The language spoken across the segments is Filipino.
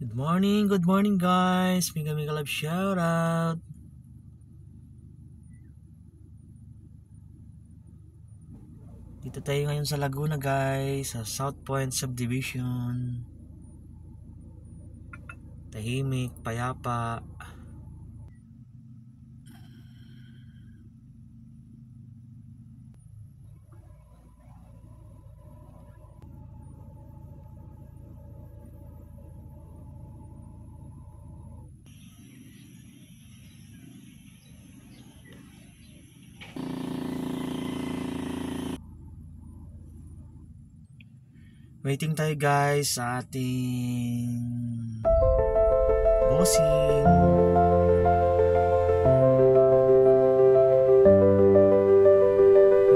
Good morning guys. Mega love shout out. Dito tayo ngayon sa Laguna guys, sa South Point Subdivision. Tahimik, payapa. Waiting tayo guys sa ating bossing.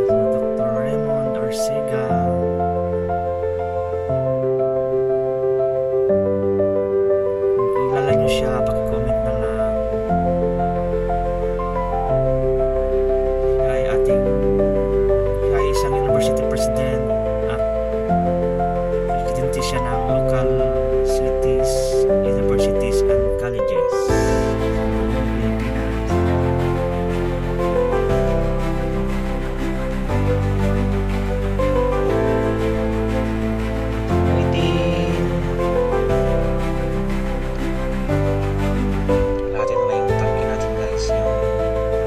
Dr. Raymond Arcega. Kung kilala nyo siya, paki-comment na lang. Siya ay isang university president at presidente siya ng local cities, universities and colleges Pilipinas. Natin na yung tangki natin guys, yung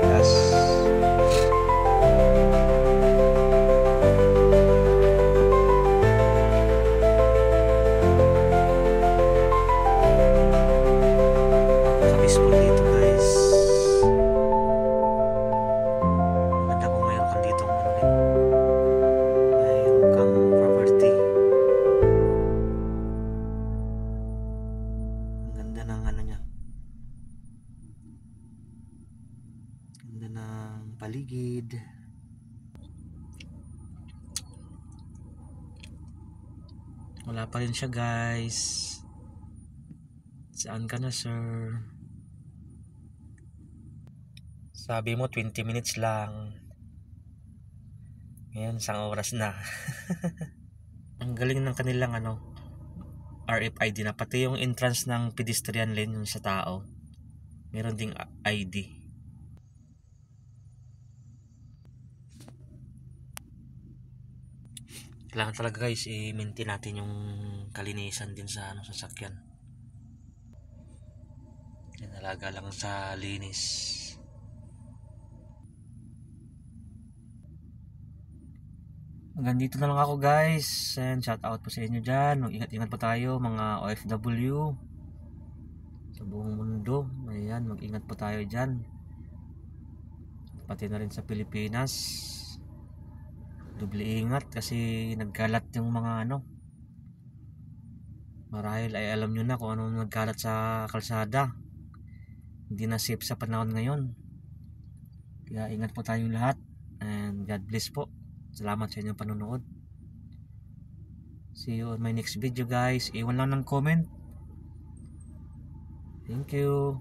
gas. Peaceful dito guys. Maganda kung mayroon kang dito mayroon kang property. Ang ganda ng niya. Ganda ng paligid. Wala pa rin siya guys. Saan ka na sir? Sabi mo 20 minutes lang. Ngayon, 1 oras na. Ang galing ng kanilang RFID na. Pati yung entrance ng pedestrian lane yung sa tao, meron ding ID. Kailangan talaga guys i-maintain natin yung kalinisan din sa sasakyan. Nalaga lang sa linis. Hanggang dito na lang ako guys, and shout out po sa inyo dyan. Mag-ingat-ingat po tayo mga OFW sa buong mundo. Ayan, mag-ingat po tayo dyan, pati na rin sa Pilipinas. Doble ingat kasi nagkalat yung mga marahil ay alam nyo na kung ano nagkalat sa kalsada. Hindi na safe sa panahon ngayon, kaya ingat po tayong lahat, and God bless po. Salamat sa inyong panonood. See you on my next video guys. Iwan lang ng comment. Thank you.